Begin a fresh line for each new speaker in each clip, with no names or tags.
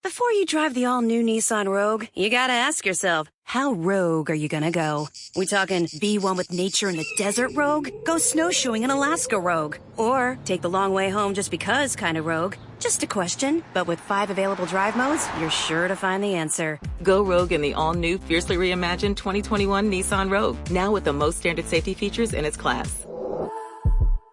Before you drive the all-new Nissan Rogue, you gotta ask yourself, how rogue are you gonna go? We talking be one with nature in the desert rogue? Go snowshoeing in Alaska rogue? Or take the long way home just because kind of rogue? Just a question, but with 5 available drive modes, you're sure to find the answer.
Go rogue in the all-new, fiercely reimagined 2021 Nissan Rogue, now with the most standard safety features in its class.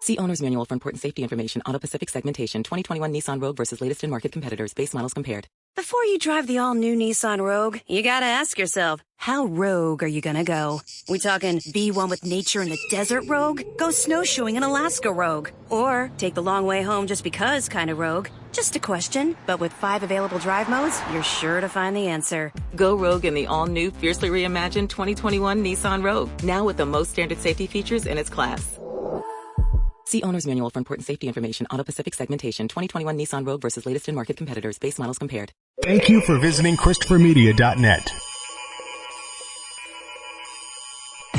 See Owner's Manual for important safety information. Auto Pacific segmentation. 2021 Nissan Rogue versus latest in market competitors. Base models compared.
Before you drive the all-new Nissan Rogue, you gotta ask yourself, how rogue are you gonna go? We talking be one with nature in the desert rogue? Go snowshoeing in Alaska rogue? Or take the long way home just because kind of rogue? Just a question, but with 5 available drive modes, you're sure to find the answer.
Go rogue in the all-new, fiercely reimagined 2021 Nissan Rogue, now with the most standard safety features in its class. See Owner's Manual for important safety information. Auto Pacific segmentation. 2021 Nissan Rogue versus latest in market competitors. Base models compared.
Thank you for visiting ChristopherMedia.net.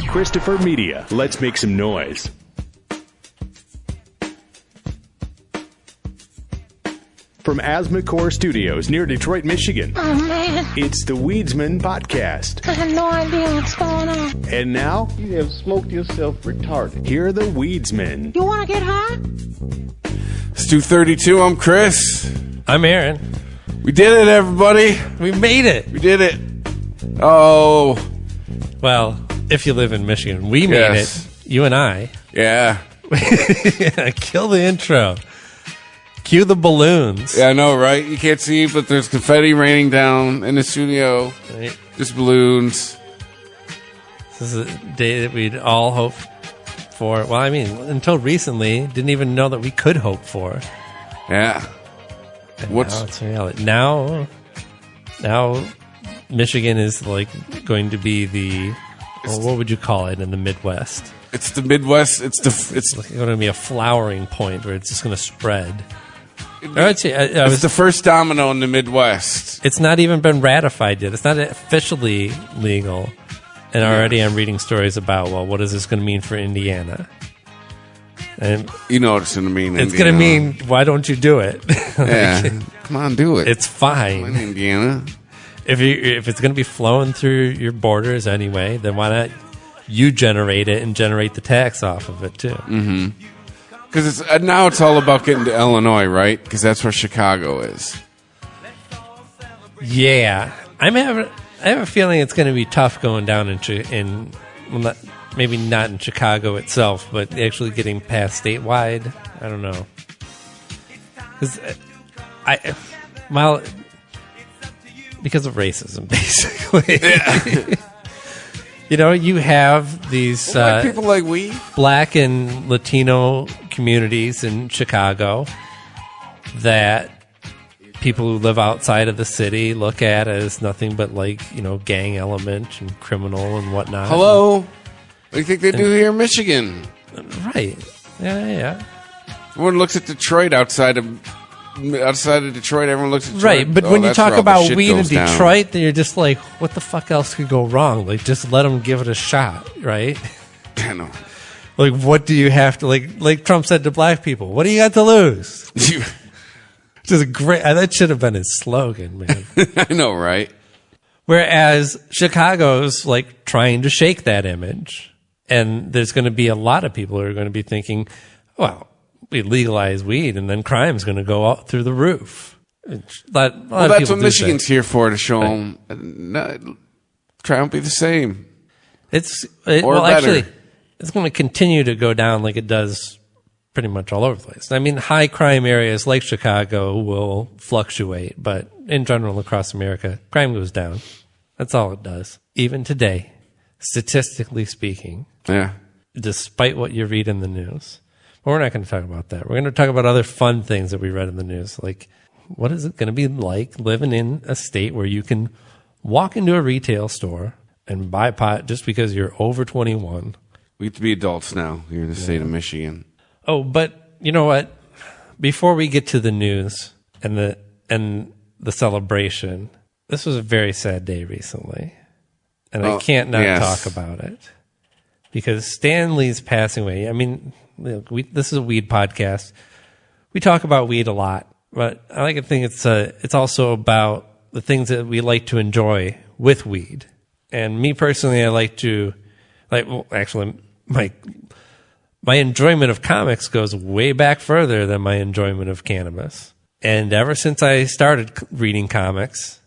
Christopher Media. Let's make some noise. From Asthmacore Studios near Detroit, Michigan.
Oh, man.
It's the Weedsman Podcast.
I have no idea what's going on.
And now,
you have smoked yourself retarded.
here are the Weedsmen.
You want to get high?
It's 2:32. I'm Chris.
I'm Aaron.
We did it, everybody.
We made it.
We did it. Oh,
Well, if you live in Michigan, we made
Yes.
it. You and I.
yeah.
Kill the intro. Cue the balloons.
Yeah, I know, right? You can't see, but there's confetti raining down in the studio.
Right?
Just balloons.
This is a day that we'd all hope for. Well, I mean, until recently, didn't even know that we could hope for.
Yeah.
And
What's-
now it's reality. Now, Michigan is like going to be the, well, what would you call it in the Midwest?
It's the Midwest. It's
Going to be a flowering point where it's just going to spread. I'd say,
it's the first domino in the Midwest.
It's not even been ratified yet. It's not officially legal. And already I'm reading stories about, well, what is this going to mean for Indiana? And
You know what it's going to mean.
it's going to mean, why don't you do it?
Yeah. Come on, do it.
It's
in
fine.
Indiana.
If it's going to be flowing through your borders anyway, then why not you generate it and generate the tax off of it too?
Mm-hmm. Because now it's all about getting to Illinois, right? Because that's where Chicago is.
Yeah. I have a feeling it's going to be tough going down maybe not in Chicago itself, but actually getting past statewide. I don't know. Because because of racism, basically. You know, you have these
Black people like we.
Black and Latino communities in Chicago that people who live outside of the city look at as nothing but like, you know, gang element and criminal and whatnot.
Hello? What do you think they do here in Michigan?
Right. Yeah.
Everyone looks at Detroit outside of Detroit. Everyone looks at Detroit.
Right, but
Oh,
when you
that's
talk
where all the
about
shit
weed in
goes down.
Detroit, then you're just like, what the fuck else could go wrong? Like, just let them give it a shot, right?
I know.
Like, what do you have to, like Trump said to black people, what do you got to lose? Which is a great, that should have been his slogan, man.
I know, right?
Whereas Chicago's like trying to shake that image. And there's going to be a lot of people who are going to be thinking, well, we legalize weed and then crime's going to go out through the roof.
Well, that's what Michigan's
say.
here for, to show them. Try and be the same.
Actually, it's going to continue to go down like it does pretty much all over the place. I mean, high crime areas like Chicago will fluctuate, but in general across America, crime goes down. That's all it does. Even today, statistically speaking,
Yeah.
despite what you read in the news. But we're not going to talk about that. We're going to talk about other fun things that we read in the news. Like, what is it going to be like living in a state where you can walk into a retail store and buy pot just because you're over 21?
We have to be adults now here in the state of Michigan.
Oh, but you know what? Before we get to the news and the celebration, this was a very sad day recently. And I can't not talk about it. Because Stan Lee's passing away. I mean, this is a weed podcast. We talk about weed a lot. But I like to think it's also about the things that we like to enjoy with weed. And me personally, I like to, actually, my enjoyment of comics goes way back further than my enjoyment of cannabis. And ever since I started reading comics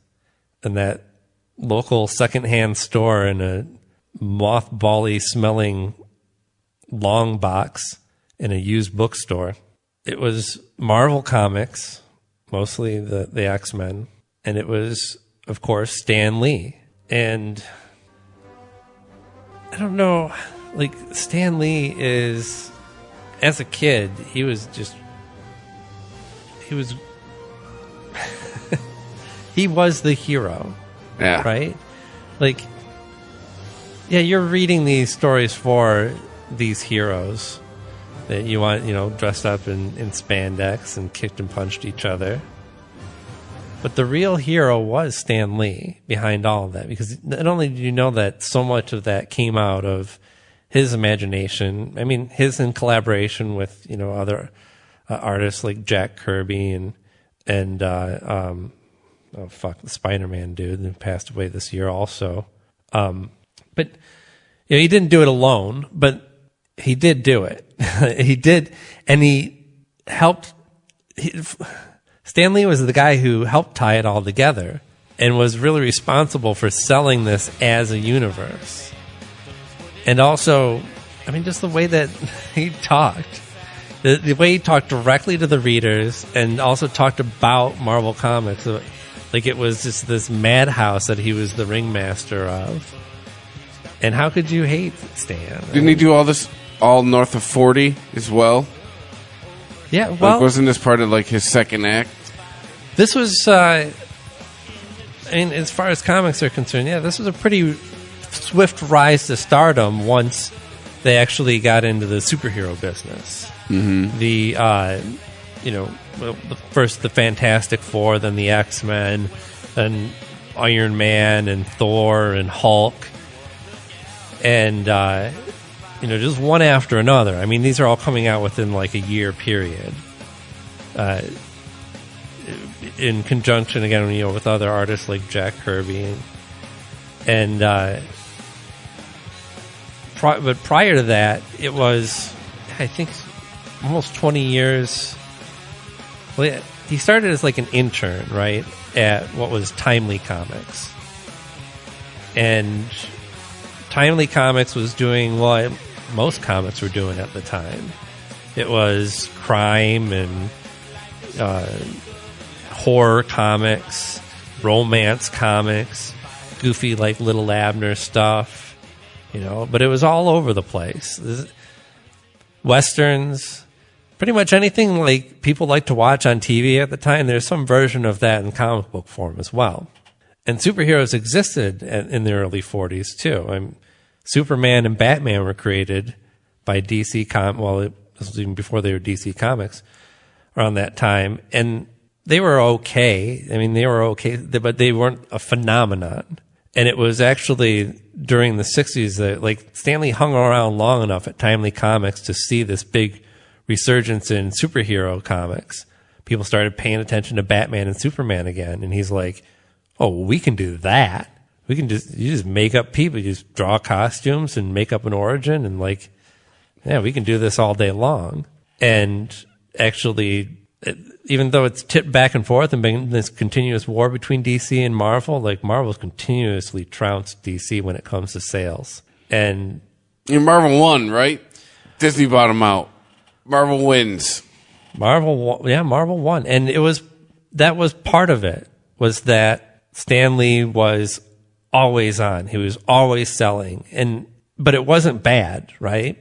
in that local secondhand store in a mothbally smelling long box in a used bookstore, it was Marvel Comics, mostly the X-Men, and it was, of course, Stan Lee. And I don't know, like, Stan Lee is, as a kid, he was he was the hero.
Yeah.
Right? Like, yeah, you're reading these stories for these heroes that you want, dressed up in spandex and kicked and punched each other. But the real hero was Stan Lee behind all of that, because not only did you know that so much of that came out of his imagination, I mean, his in collaboration with, other artists like Jack Kirby and the Spider-Man dude who passed away this year also. But he didn't do it alone, but he did do it. He did, and he helped. Stan Lee was the guy who helped tie it all together and was really responsible for selling this as a universe. And also, I mean, just the way that he talked. The way he talked directly to the readers and also talked about Marvel Comics. Like it was just this madhouse that he was the ringmaster of. And how could you hate Stan?
Didn't he do all this all north of 40 as well?
Yeah, well...
wasn't this part of, his second act?
This was, as far as comics are concerned, this was a pretty swift rise to stardom once they actually got into the superhero business. Mm-hmm. First the Fantastic Four, then the X-Men, then Iron Man and Thor and Hulk. And, just one after another. I mean, these are all coming out within a year period. In conjunction, again, with other artists like Jack Kirby. But prior to that, it was, I think, almost 20 years. Well, he started as an intern, right, at what was Timely Comics. And Timely Comics was doing what most comics were doing at the time. It was crime and horror comics, romance comics, goofy Little Abner stuff, but it was all over the place. Westerns, pretty much anything people like to watch on TV at the time, there's some version of that in comic book form as well. And superheroes existed in the early 40s too. Superman and Batman were created by DC this was even before they were DC Comics around that time. And they were okay. They were okay, but they weren't a phenomenon. And it was actually during the 60s that Stan Lee hung around long enough at Timely Comics to see this big resurgence in superhero comics. People started paying attention to Batman and Superman again. And he's like, oh, we can do that. You just make up people. You just draw costumes and make up an origin and we can do this all day long. And actually, even though it's tipped back and forth and been this continuous war between DC and Marvel, Marvel's continuously trounced DC when it comes to sales. And
Marvel won, right? Disney bought them out. Marvel wins.
Marvel won. And that was part of it, was that Stan Lee was always on. He was always selling. But it wasn't bad, right?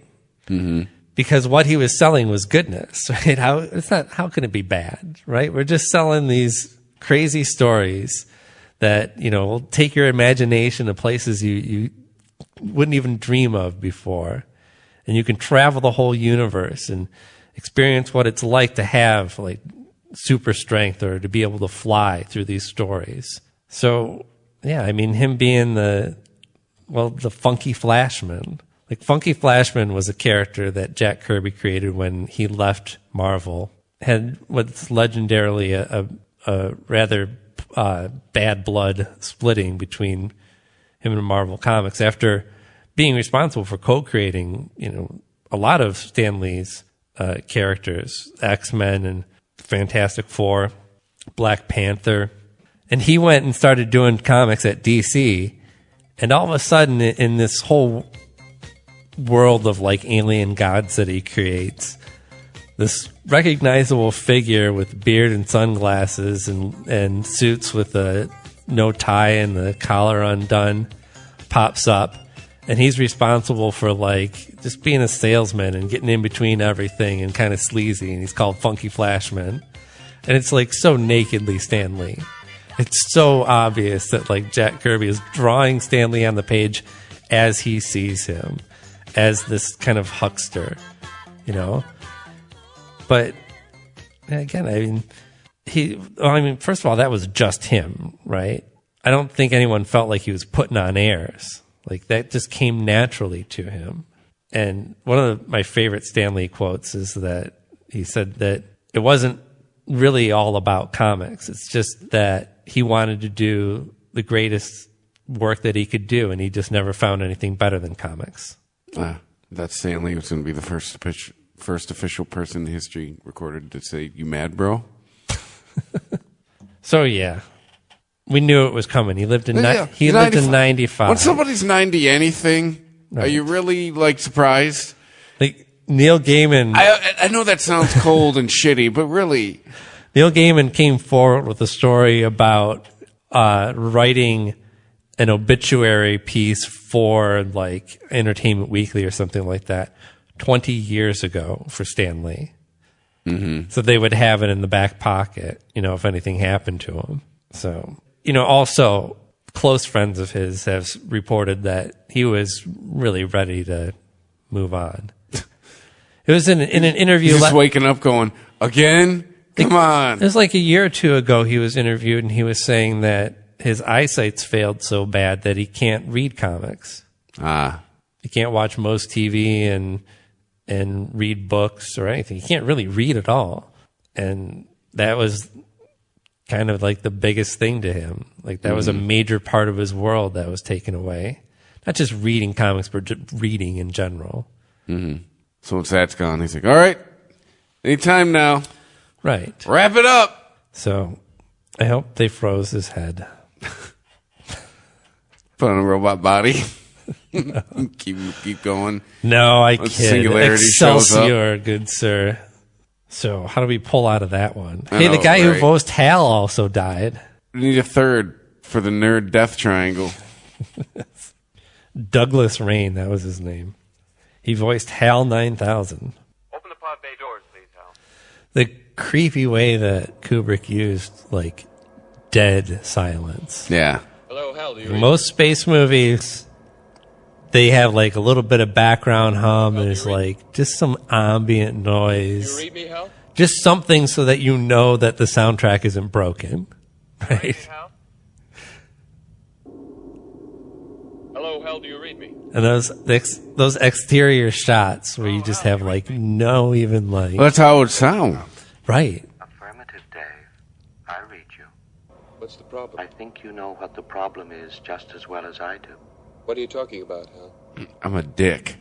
Mm-hmm. Because what he was selling was goodness, right? How can it be bad, right? We're just selling these crazy stories that, will take your imagination to places you wouldn't even dream of before. And you can travel the whole universe and experience what it's like to have super strength or to be able to fly through these stories. So, him being the Funky Flashman. Funky Flashman was a character that Jack Kirby created when he left Marvel had what's legendarily a rather bad blood splitting between him and Marvel Comics after being responsible for co-creating, a lot of Stan Lee's characters, X-Men and Fantastic Four, Black Panther. And he went and started doing comics at DC. And all of a sudden, in this whole world of like alien gods that he creates, this recognizable figure with beard and sunglasses and suits with no tie and the collar undone pops up. And he's responsible for like just being a salesman and getting in between everything and kind of sleazy. And he's called Funky Flashman. And it's like so nakedly Stan Lee. It's so obvious that like Jack Kirby is drawing Stan Lee on the page as he sees him, as this kind of huckster, But again, first of all, that was just him, right? I don't think anyone felt like he was putting on airs. Like that just came naturally to him. And one of my favorite Stan Lee quotes is that he said that it wasn't really all about comics. It's just that he wanted to do the greatest work that he could do, and he just never found anything better than comics.
That Stan Lee was going to be the first official person in history recorded to say, "You mad, bro?"
So yeah, we knew it was coming. He lived in 95.
When somebody's 90 anything, right. Are you really like surprised?
Like Neil Gaiman.
I know that sounds cold and shitty, but really,
Neil Gaiman came forward with a story about writing an obituary piece for like Entertainment Weekly or something like that 20 years ago for Stan Lee. Mm-hmm. So they would have it in the back pocket, if anything happened to him. So, also close friends of his have reported that he was really ready to move on. It was in an interview.
He's just waking up going, again? Come on.
It was like a year or two ago he was interviewed and he was saying that his eyesight's failed so bad that he can't read comics. He can't watch most TV and read books or anything. He can't really read at all. And that was kind of like the biggest thing to him. Like that was a major part of his world that was taken away. Not just reading comics, but just reading in general.
Mm-hmm. So once that's gone, he's like, all right, anytime now.
Right.
Wrap it up.
So I hope they froze his head.
Put on a robot body. keep going.
No, I
Once
kid.
Singularity shows up.
Excelsior, good sir. So how do we pull out of that one? The guy who voiced Hal also died.
We need a third for the nerd death triangle.
Douglas Rain, that was his name. He voiced Hal 9000.
Open the pod bay doors, please, Hal.
The creepy way that Kubrick used, like, dead silence.
Yeah.
Hello, Hal.
Most space movies, they have, like, a little bit of background hum. There's, like, just some ambient noise.
You read me, Hal?
Just something so that you know that the soundtrack isn't broken. Right?
Hal? Hello, Hal, do you read me?
And those exterior shots where you just have like no even like.
Well, that's how it would sound.
Right.
Affirmative, Dave. I read you.
What's the problem?
I think you know what the problem is just as well as I do.
What are you talking about, Hal?
I'm a dick.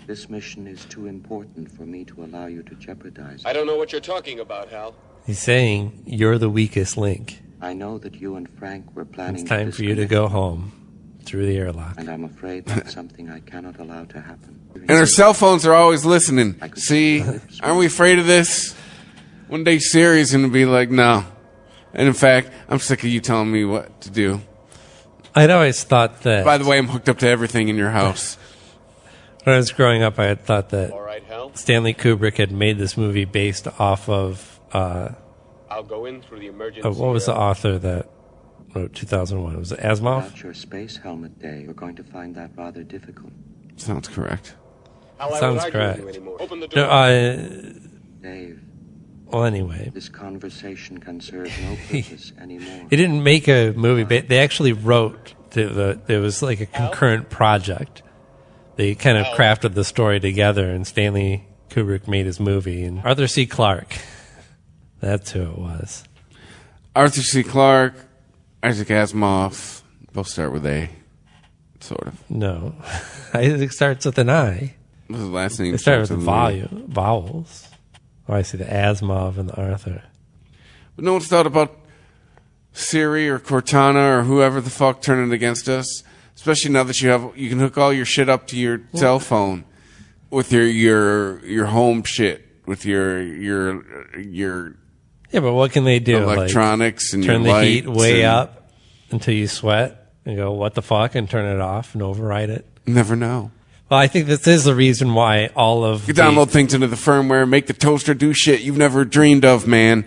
This mission is too important for me to allow you to jeopardize it.
I don't know what you're talking about, Hal.
He's saying you're the weakest link.
I know that you and Frank were planning.
It's time for you to go home through the airlock.
And I'm afraid that's something I cannot allow to happen.
And our cell phones are always listening. See, aren't we afraid of this? One day Siri's going to be like, no. And in fact, I'm sick of you telling me what to do.
I'd always thought that.
By the way, I'm hooked up to everything in your house.
When I was growing up, I had thought that
All right, Hal.
Stanley Kubrick had made this movie based off of.
I'll go in through the emergency.
What was the author that wrote 2001? Was it Asimov?
Without your space helmet, Dave, you're going to find that rather difficult.
Sounds correct.
Hal, I
Sounds
won't argue with
correct.
you anymore. Open the door.
No,
Dave,
well, anyway.
this conversation can serve no purpose anymore.
He didn't make a movie. But they actually wrote. There was like a concurrent project. They kind of crafted the story together, and Stanley Kubrick made his movie. And Arthur C. Clarke That's who it was.
Arthur C. Clarke, Isaac Asimov, both start with A, sort of.
No. Isaac starts with an I.
What's the last name?
They start with vowels. Oh, I see the Asimov and the Arthur.
But no one's thought about Siri or Cortana or whoever the fuck turning against us. Especially now that you can hook all your shit up to your cell phone with your home shit, with your
yeah, but what can they do?
Electronics and
turn
your
the heat
lights
way up until you sweat and go, what the fuck, and turn it off and override it.
Never know.
Well, I think this is the reason why all of
you download things into the firmware, make the toaster do shit you've never dreamed of, man.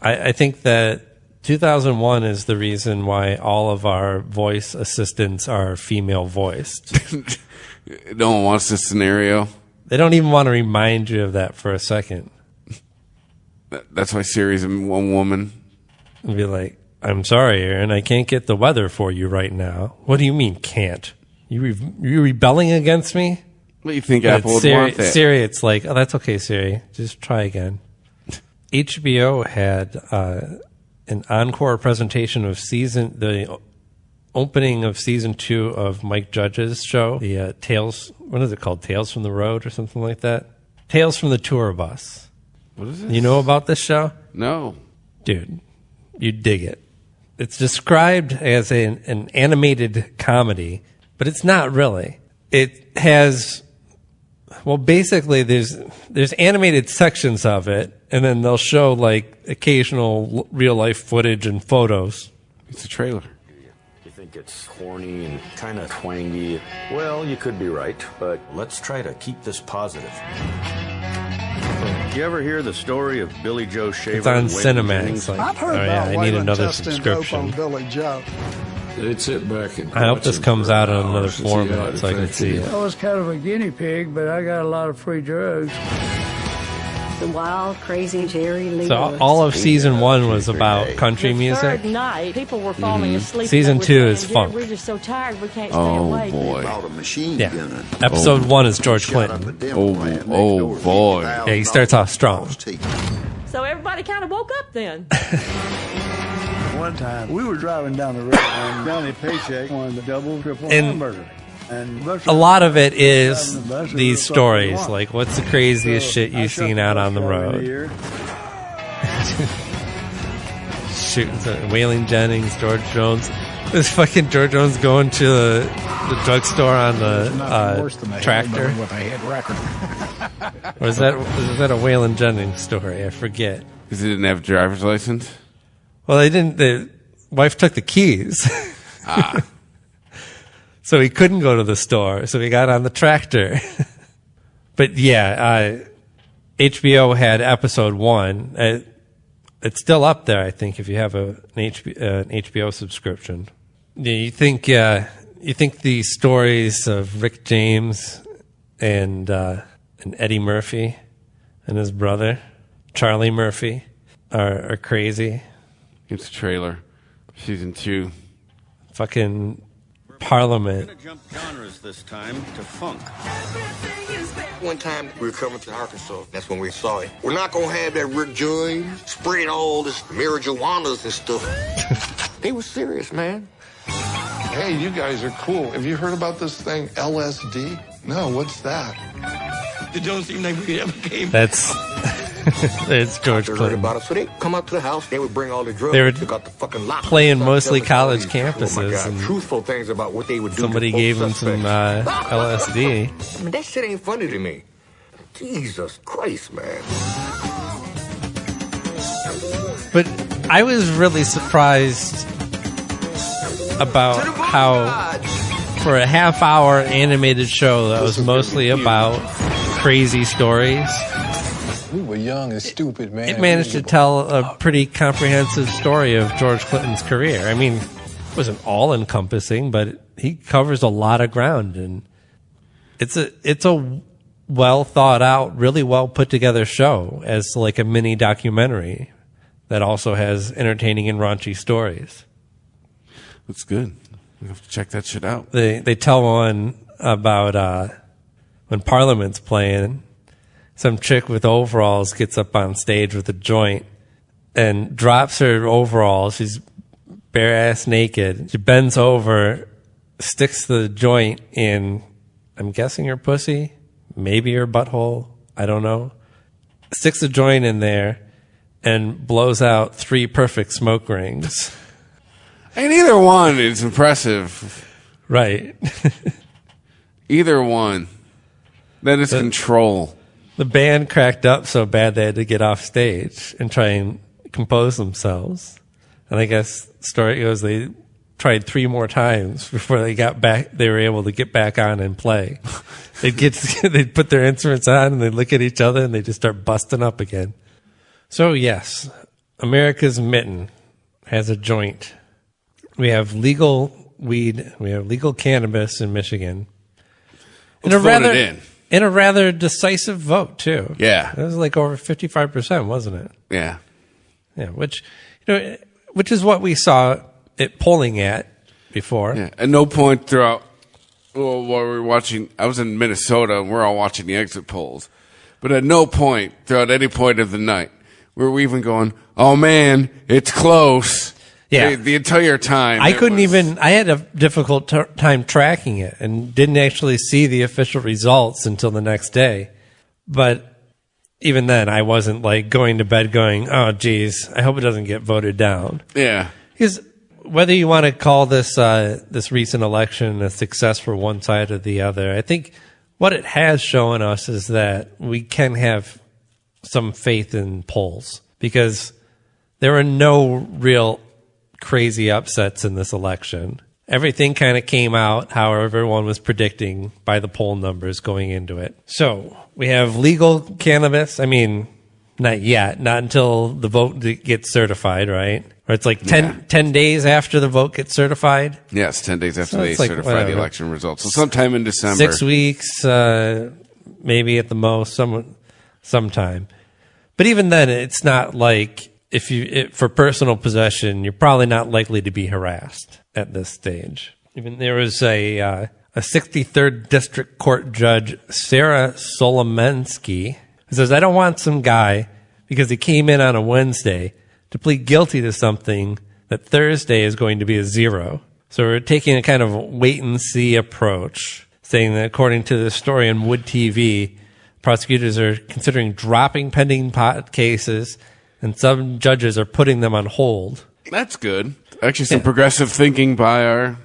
I think that 2001 is the reason why all of our voice assistants are female voiced.
No one wants this scenario.
They don't even want to remind you of that for a second.
That's why Siri's one woman.
And be like, I'm sorry, Aaron, I can't get the weather for you right now. What do you mean can't? You rebelling against me?
What do you think Apple would want that?
Siri, it's like, oh, that's okay, Siri. Just try again. HBO had an encore presentation of the opening of season 2 of Mike Judge's show, the Tales, what is it called? Tales from the Road or something like that? Tales from the Tour Bus.
What is this?
You know about this show?
No.
Dude, you dig it. It's described as an animated comedy, but it's not really. It has, well, basically there's animated sections of it, and then they'll show like occasional real life footage and photos.
It's a trailer.
You think it's corny and kind of twangy? Well, you could be right, but let's try to keep this positive. You ever hear the story of Billy Joe Shaver?
It's on Cinemax. Like,
I've heard
about
I
need another
testing
subscription.
dope on Billy Joe.
They'd sit back and
I hope this comes out in another format so I can see it.
I was kind of a guinea pig, but I got a lot of free drugs.
The wild, crazy Jerry Lee.
So all of season 1 was about country music.
Third night, people were falling asleep.
Season 2 is funk.
We're just so tired we can't stay awake.
Boy.
Yeah. Episode 1 is George Clinton.
Oh boy.
Yeah, he starts off strong.
So everybody kind of woke up then.
One time, we were driving down the road and Johnny Paycheck wanted the double, triple hamburger. And
a lot of it is these stories, like what's the craziest shit you've seen out on the road? Shoot, Waylon Jennings, George Jones. This fucking George Jones going to the drugstore on the tractor. Or is that a Waylon Jennings story? I forget.
Because he didn't have a driver's license?
Well, they didn't. The wife took the keys. So he couldn't go to the store, so he got on the tractor. But yeah, HBO had episode 1. It's still up there, I think, if you have an HBO subscription. Yeah, you think the stories of Rick James and Eddie Murphy and his brother Charlie Murphy are crazy?
It's a trailer. Season 2.
Fucking Parliament.
We're gonna jump genres this time to funk.
One time we were coming to Arkansas. That's when we saw it. We're not gonna have that Rick James spraying all this marijuanas and stuff. They were serious, man.
Hey, you guys are cool. Have you heard about this thing, LSD? No, what's that?
It don't seem like we ever came.
That's it's George Clinton.
About it. So they come out to the house. They would bring all the drugs.
They were
got the fucking lock.
playing mostly college campuses.
And truthful things about what they would do.
Somebody gave them some LSD.
I mean, that shit ain't funny to me. Jesus Christ, man.
But I was really surprised about how, for a half-hour animated show that was mostly about crazy stories,
We were young and stupid, man.
it managed to tell a pretty comprehensive story of George Clinton's career. I mean, it wasn't all-encompassing, but he covers a lot of ground, and it's a well-thought-out, really well-put-together show as like a mini documentary that also has entertaining and raunchy stories.
That's good. I have to check that shit out.
They tell one about when Parliament's playing, some chick with overalls gets up on stage with a joint, and drops her overalls. She's bare ass naked. She bends over, sticks the joint in, I'm guessing her pussy, maybe her butthole, I don't know. Sticks the joint in there and blows out 3 perfect smoke rings.
And either one is impressive.
Right.
Either one. That is control.
The band cracked up so bad they had to get off stage and try and compose themselves. And I guess the story goes they tried 3 more times before they got back. They were able to get back on and play. They'd put their instruments on and they'd look at each other and they just start busting up again. So yes, America's Mitten has a joint. We have legal weed. We have legal cannabis in Michigan.
Let's vote it in.
In a rather decisive vote too.
Yeah,
it was like over 55%, wasn't it?
Yeah,
yeah. Which is what we saw it polling at before.
Yeah. At no point throughout. Well, while we were watching, I was in Minnesota and we're all watching the exit polls. But at no point throughout any point of the night were we even going, "Oh man, it's close."
Yeah,
the entire time.
I couldn't even. I had a difficult time tracking it and didn't actually see the official results until the next day. But even then, I wasn't like going to bed going, "Oh, geez, I hope it doesn't get voted down."
Yeah,
because whether you want to call this this recent election a success for one side or the other, I think what it has shown us is that we can have some faith in polls because there are no real crazy upsets in this election. Everything kind of came out how everyone was predicting by the poll numbers going into it. So we have legal cannabis. I mean, not yet, not until the vote gets certified, right? Or it's like 10 days after the vote gets certified.
Yes, 10 days after they certify the election results. So sometime in December.
6 weeks, maybe at the most, sometime. But even then, it's not like for personal possession, you're probably not likely to be harassed at this stage. Even there was a 63rd District Court Judge, Sarah Solomensky, who says, I don't want some guy, because he came in on a Wednesday, to plead guilty to something that Thursday is going to be a 0. So we're taking a kind of wait-and-see approach, saying that according to the story on Wood TV, prosecutors are considering dropping pending pot cases, and some judges are putting them on hold.
That's good. Actually, some progressive thinking by our...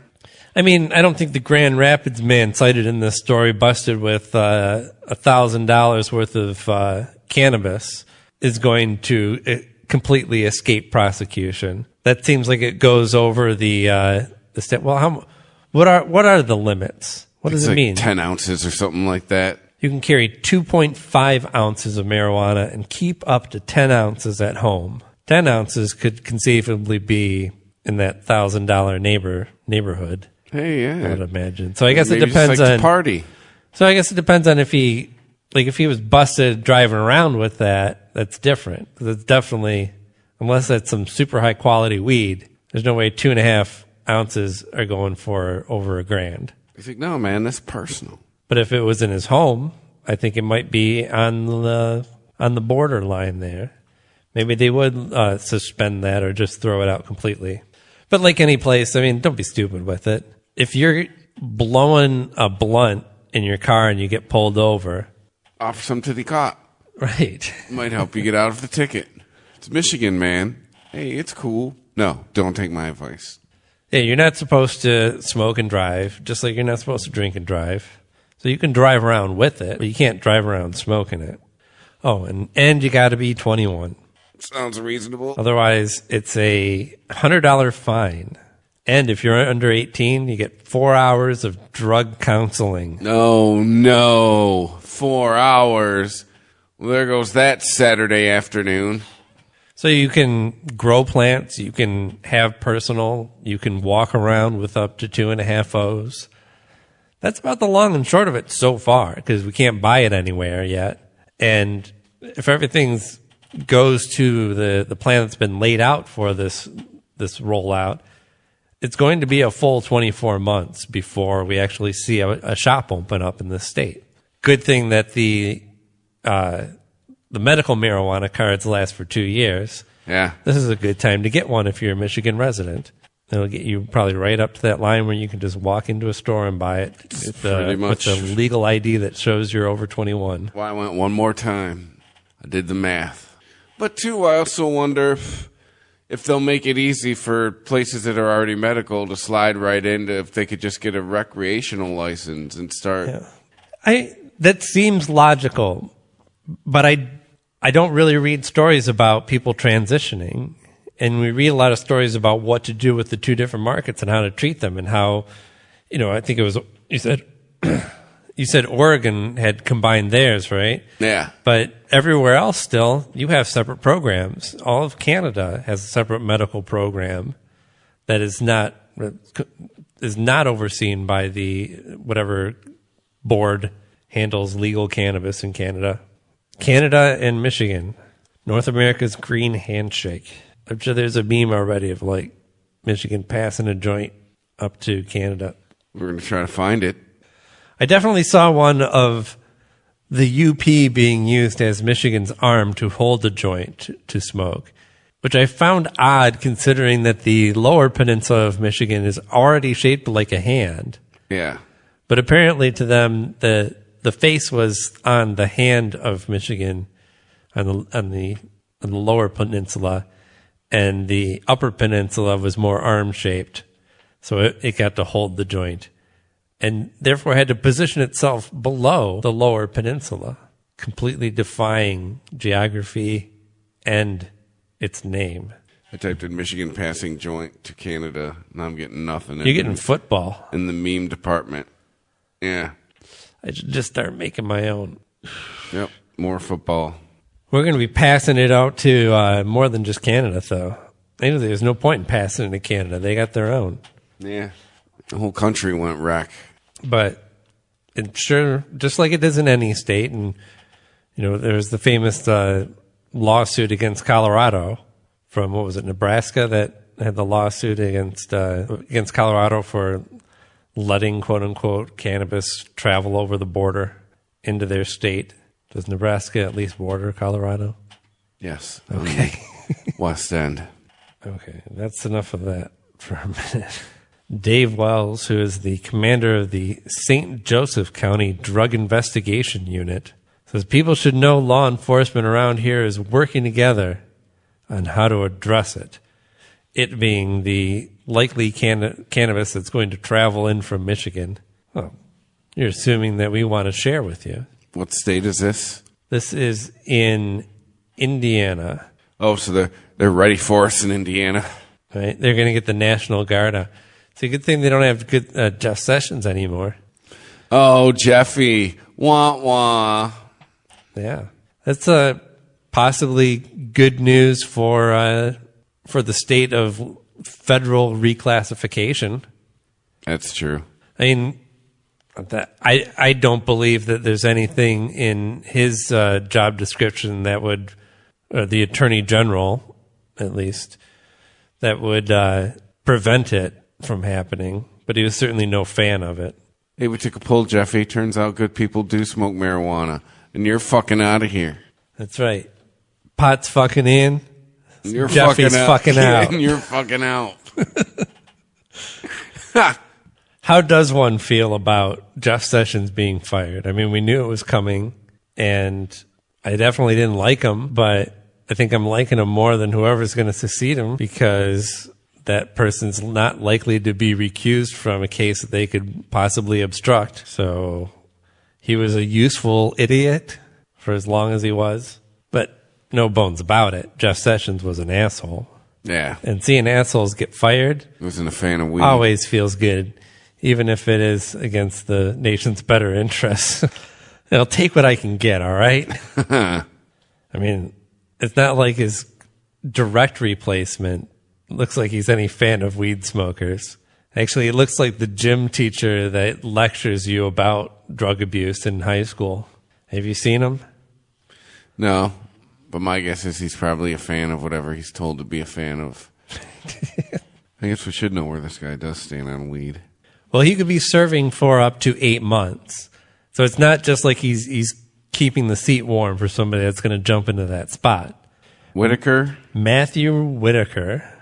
I mean, I don't think the Grand Rapids man cited in this story busted with $1,000 worth of cannabis is going to completely escape prosecution. That seems like it goes over the step. Well, what are the limits? What does it mean?
10 ounces or something like that.
You can carry 2.5 ounces of marijuana and keep up to 10 ounces at home. 10 ounces could conceivably be in that $1,000 neighborhood.
Hey, yeah.
I would imagine. So I guess
Maybe
it depends
just like
on
to party.
So I guess it depends on if he was busted driving around with that, that's different. Because it's definitely, unless that's some super high quality weed, there's no way 2.5 ounces are going for over $1,000.
You think, no, man, that's personal.
But if it was in his home, I think it might be on the borderline there. Maybe they would suspend that or just throw it out completely. But like any place, I mean, don't be stupid with it. If you're blowing a blunt in your car and you get pulled over,
offer some to the cop.
Right.
Might help you get out of the ticket. It's Michigan, man. Hey, it's cool. No, don't take my advice.
Yeah, you're not supposed to smoke and drive, just like you're not supposed to drink and drive. So you can drive around with it, but you can't drive around smoking it. Oh, and you got to be 21.
Sounds reasonable.
Otherwise, it's a $100 fine. And if you're under 18, you get 4 hours of drug counseling.
No. 4 hours. Well, there goes that Saturday afternoon.
So you can grow plants, you can have personal, you can walk around with up to 2.5 O's. That's about the long and short of it so far, because we can't buy it anywhere yet. And if everything goes to the plan that's been laid out for this rollout, it's going to be a full 24 months before we actually see a shop open up in this state. Good thing that the medical marijuana cards last for 2 years.
Yeah.
This is a good time to get one if you're a Michigan resident. It'll get you probably right up to that line where you can just walk into a store and buy it with the legal ID that shows you're over 21.
Well, I went one more time. I did the math. But, too, I also wonder if they'll make it easy for places that are already medical to slide right into if they could just get a recreational license and start.
Yeah. That seems logical, but I don't really read stories about people transitioning. And we read a lot of stories about what to do with the two different markets and how to treat them and how, I think it was, you said Oregon had combined theirs, right?
Yeah.
But everywhere else still, you have separate programs. All of Canada has a separate medical program that is not overseen by the whatever board handles legal cannabis in Canada. Canada and Michigan, North America's green handshake. I'm sure there's a meme already of like Michigan passing a joint up to Canada.
We're going to try to find it.
I definitely saw one of the UP being used as Michigan's arm to hold the joint to smoke, which I found odd considering that the lower peninsula of Michigan is already shaped like a hand.
Yeah.
But apparently to them, the face was on the hand of Michigan on the lower peninsula, and the upper peninsula was more arm-shaped, so it got to hold the joint, and therefore had to position itself below the lower peninsula, completely defying geography and its name.
I typed in Michigan passing joint to Canada, and I'm getting nothing.
You're getting football.
In the meme department. Yeah.
I should just start making my own.
Yep, more football.
We're going to be passing it out to more than just Canada, though. I know there's no point in passing it to Canada. They got their own.
Yeah. The whole country went wreck.
But it's sure, just like it does in any state, and, there's the famous lawsuit against Colorado from, what was it, Nebraska, that had the lawsuit against Colorado for letting, quote-unquote, cannabis travel over the border into their state. Does Nebraska at least border Colorado?
Yes.
Okay.
West End.
Okay, that's enough of that for a minute. Dave Wells, who is the commander of the St. Joseph County Drug Investigation Unit, says people should know law enforcement around here is working together on how to address it. It being the likely cannabis that's going to travel in from Michigan. Well, you're assuming that we want to share with you.
What state is this?
This is in Indiana.
Oh, so they're ready for us in Indiana.
Right? They're going to get the National Guard. It's a good thing they don't have good Jeff Sessions anymore.
Oh, Jeffy. Wah, wah.
Yeah. That's possibly good news for the state of federal reclassification.
That's true.
I mean, I don't believe that there's anything in his job description that would, or the Attorney General, at least, that would prevent it from happening. But he was certainly no fan of it.
Hey, we took a poll, Jeffy. Turns out good people do smoke marijuana. And you're fucking out of here.
That's right. Pot's fucking in.
You're
Jeffy's fucking out.
And you're fucking out.
How does one feel about Jeff Sessions being fired? I mean, we knew it was coming, and I definitely didn't like him, but I think I'm liking him more than whoever's going to succeed him because that person's not likely to be recused from a case that they could possibly obstruct. So he was a useful idiot for as long as he was, but no bones about it. Jeff Sessions was an asshole.
Yeah.
And seeing assholes get fired
wasn't a fan of weed.
Always feels good, even if it is against the nation's better interests. I'll take what I can get, all right? I mean, it's not like his direct replacement looks like he's any fan of weed smokers. Actually, it looks like the gym teacher that lectures you about drug abuse in high school. Have you seen him?
No, but my guess is he's probably a fan of whatever he's told to be a fan of. I guess we should know where this guy does stand on weed.
Well, he could be serving for up to 8 months. So it's not just like he's keeping the seat warm for somebody that's going to jump into that spot.
Whitaker?
Matthew Whitaker.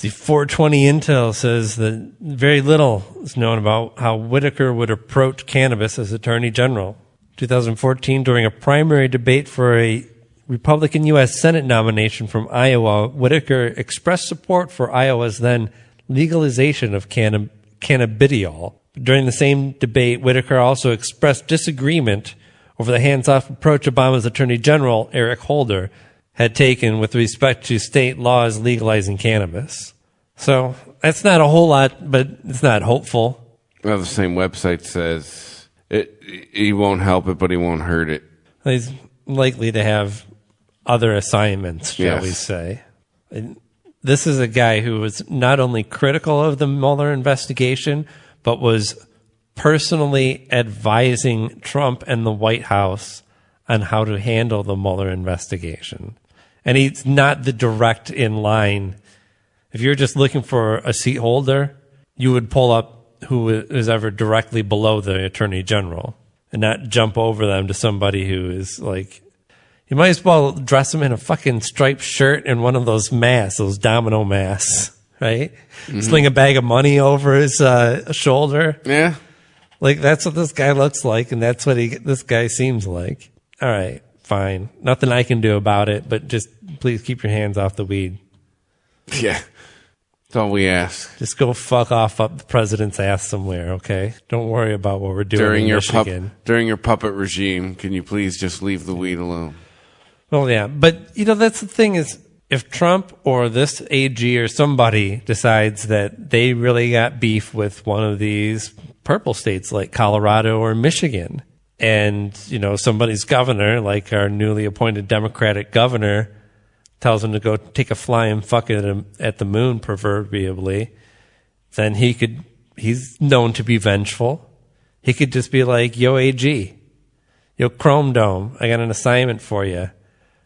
The 420 Intel says that very little is known about how Whitaker would approach cannabis as Attorney General. 2014, during a primary debate for a Republican U.S. Senate nomination from Iowa, Whitaker expressed support for Iowa's then legalization of cannabidiol. During the same debate, Whitaker also expressed disagreement over the hands-off approach Obama's Attorney General, Eric Holder, had taken with respect to state laws legalizing cannabis. So that's not a whole lot, but it's not hopeful.
Well, the same website says he won't help it, but he won't hurt it.
He's likely to have other assignments, shall we say. And this is a guy who was not only critical of the Mueller investigation, but was personally advising Trump and the White House on how to handle the Mueller investigation. And he's not the direct in line. If you're just looking for a seat holder, you would pull up who is ever directly below the Attorney General and not jump over them to somebody who is like, you might as well dress him in a fucking striped shirt and one of those masks, those domino masks. Right? Mm-hmm. Sling a bag of money over his shoulder.
Yeah.
Like, that's what this guy looks like, and that's what this guy seems like. All right, fine. Nothing I can do about it, but just please keep your hands off the weed.
Yeah. That's all we ask.
Just go fuck off up the president's ass somewhere, okay? Don't worry about what we're doing in Michigan.
During your puppet regime, can you please just leave the weed alone?
Well, yeah. But, that's the thing is, if Trump or this AG or somebody decides that they really got beef with one of these purple states like Colorado or Michigan, and, somebody's governor, like our newly appointed Democratic governor, tells him to go take a flying fuck at the moon, proverbially, then he's known to be vengeful. He could just be like, yo, AG, yo, Chrome Dome, I got an assignment for you.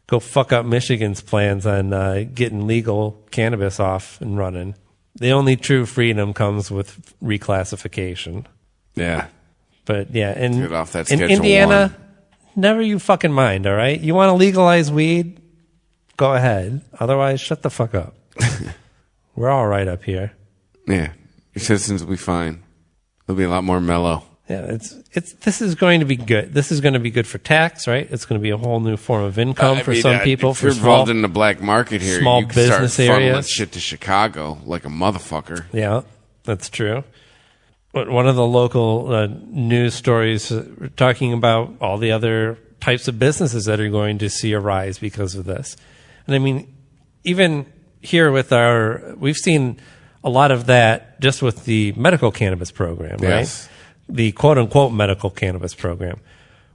Go fuck up Michigan's plans on getting legal cannabis off and running. The only true freedom comes with reclassification.
Yeah.
But yeah,
get off that
in
Schedule
Indiana,
1.
never you fucking mind, all right? You want to legalize weed? Go ahead. Otherwise, shut the fuck up. We're all right up here.
Yeah. Your citizens will be fine. They'll be a lot more mellow.
Yeah, this is going to be good. This is going to be good for tax, right? It's going to be a whole new form of income for some people.
If you're involved in the black market here,
small
you can
business
start funneling
areas.
shit to Chicago like a motherfucker.
Yeah, that's true. But one of the local news stories talking about all the other types of businesses that are going to see a rise because of this. And I mean, even here with we've seen a lot of that just with the medical cannabis program, right?
Yes.
The quote-unquote medical cannabis program,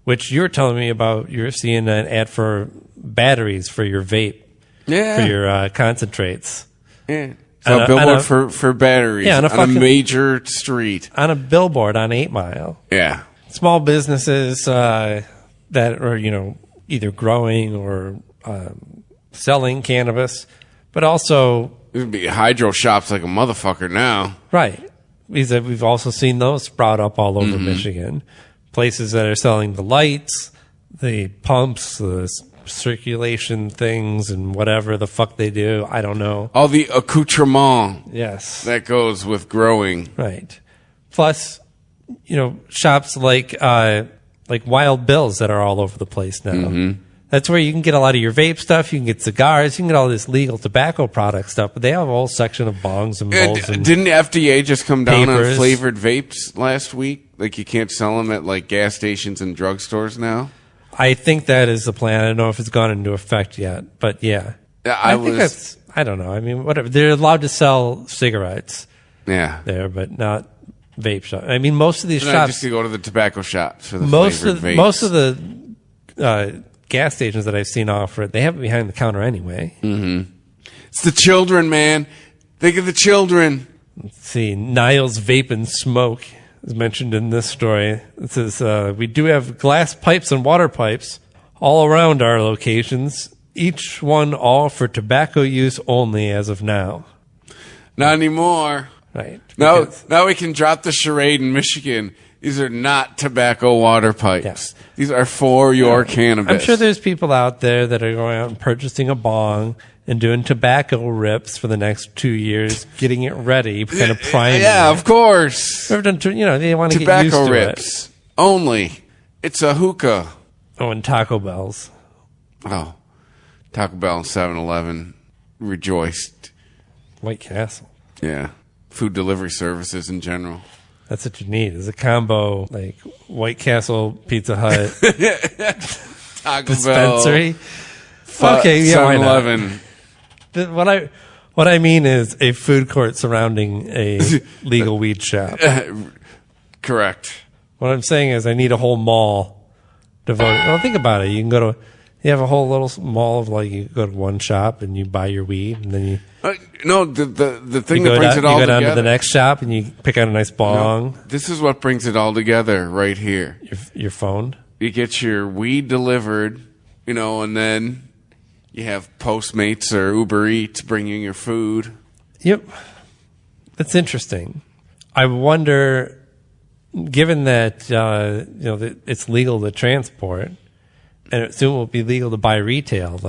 which you're telling me about. You're seeing an ad for batteries for your vape, for your concentrates.
Yeah. So a billboard for batteries on a major street.
On a billboard on 8 Mile.
Yeah.
Small businesses that are, either growing or selling cannabis, but also...
It would be hydro shops like a motherfucker now.
Right. We've also seen those sprout up all over Michigan. Places that are selling the lights, the pumps, the circulation things, and whatever the fuck they do. I don't know.
All the accoutrement.
Yes.
That goes with growing.
Right. Plus, shops like Wild Bill's that are all over the place now. Mm-hmm. That's where you can get a lot of your vape stuff. You can get cigars. You can get all this legal tobacco product stuff. But they have a whole section of bongs and bowls.
Didn't the FDA just come down
papers.
on flavored vapes last week? Like you can't sell them at like gas stations and drugstores now?
I think that is the plan. I don't know if it's gone into effect yet. But yeah. I think that's, I don't know. I mean, whatever. They're allowed to sell cigarettes.
Yeah.
There, but not vape shops. I mean, most of these shops.
Just to go to the tobacco shops for the flavored vapes.
Most of the gas stations that I've seen offer it, they have it behind the counter anyway.
Mm-hmm. It's the children, man. Think of the children.
Let's see. Niles Vape and Smoke is mentioned in this story. It says, we do have glass pipes and water pipes all around our locations, each one all for tobacco use only as of now.
Not anymore.
Right.
Now we can drop the charade in Michigan. These are not tobacco water pipes.
Yes.
These are for your cannabis.
I'm sure there's people out there that are going out and purchasing a bong and doing tobacco rips for the next 2 years, getting it ready, kind of priming.
Yeah, of course.
They want to get used to
rips.
it.
Only. It's a hookah.
Oh, and Taco Bells.
Oh. Taco Bell and 7-Eleven rejoiced.
White Castle.
Yeah. Food delivery services in general.
That's what you need. Is a combo like White Castle, Pizza Hut,
Taco
dispensary.
Bell,
okay, yeah,
7-Eleven.
What I mean is a food court surrounding a legal weed shop.
Correct.
What I'm saying is I need a whole mall devoted. Well, think about it. You have a whole little mall of you go to one shop and you buy your weed, and then you.
No, the thing that brings it all together.
You go down to the next shop and you pick out a nice bong.
No, this is what brings it all together right here.
Your phone.
You get your weed delivered, and then you have Postmates or Uber Eats bring you your food.
Yep. That's interesting. I wonder, given that that it's legal to transport, and it soon will be legal to buy retail,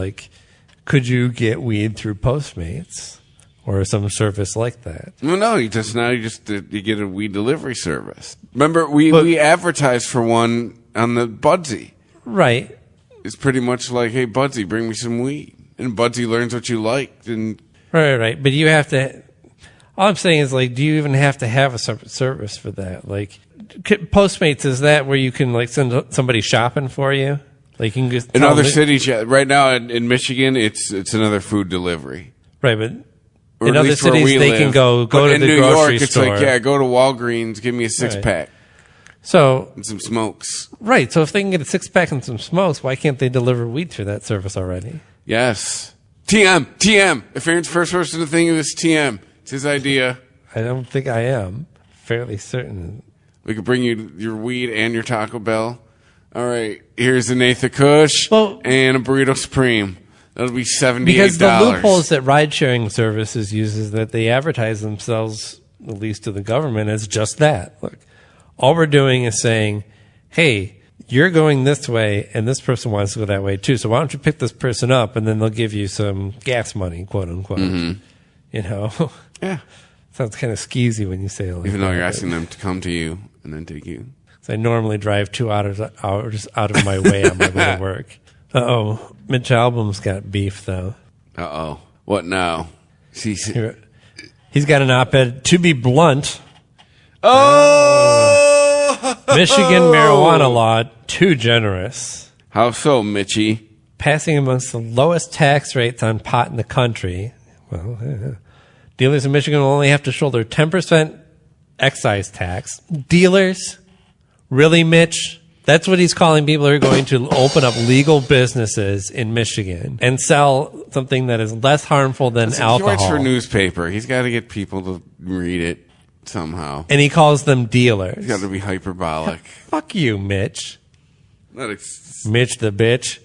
could you get weed through Postmates or some service like that?
No, you get a weed delivery service. Remember, we advertised for one on the Budsy.
Right.
It's pretty much like, hey, Budsy, bring me some weed. And Budsy learns what you like. And
Right. But you have to... All I'm saying is, do you even have to have a separate service for that? Postmates, is that where you can, send somebody shopping for you? You can just
in other cities, right now in Michigan, it's another food delivery.
Right, but in other cities, they can go to the
New
grocery
York, it's
store.
go to Walgreens, give me a 6-pack. And some smokes.
Right, so if they can get a 6-pack and some smokes, why can't they deliver weed through that service already?
Yes. TM. If Aaron's the first person to think of this, TM. It's his idea.
I don't think I am. Fairly certain.
We could bring you your weed and your Taco Bell. All right, here's an eighth of Kush and a Burrito Supreme. That'll be $78.
Because the loopholes that ride-sharing services use is that they advertise themselves, at least to the government, as just that. Look, all we're doing is saying, hey, you're going this way, and this person wants to go that way too, so why don't you pick this person up, and then they'll give you some gas money, quote-unquote.
Mm-hmm.
Yeah. Sounds kind of skeezy when you say it like that.
Even though you're asking them to come to you and then take you.
So I normally drive 2 hours out of my way on my way to work. Uh-oh. Mitch Albom's got beef, though.
Uh-oh. What now?
He's got an op-ed. To be blunt. Michigan marijuana law, too generous.
How so, Mitchie?
Passing amongst the lowest tax rates on pot in the country. Well, dealers in Michigan will only have to shoulder 10% excise tax. Dealers? Really, Mitch? That's what he's calling people who are going to open up legal businesses in Michigan and sell something that is less harmful than alcohol.
He writes for a newspaper. He's got to get people to read it somehow.
And he calls them dealers.
He's got to be hyperbolic.
Fuck you, Mitch.
Mitch
the bitch.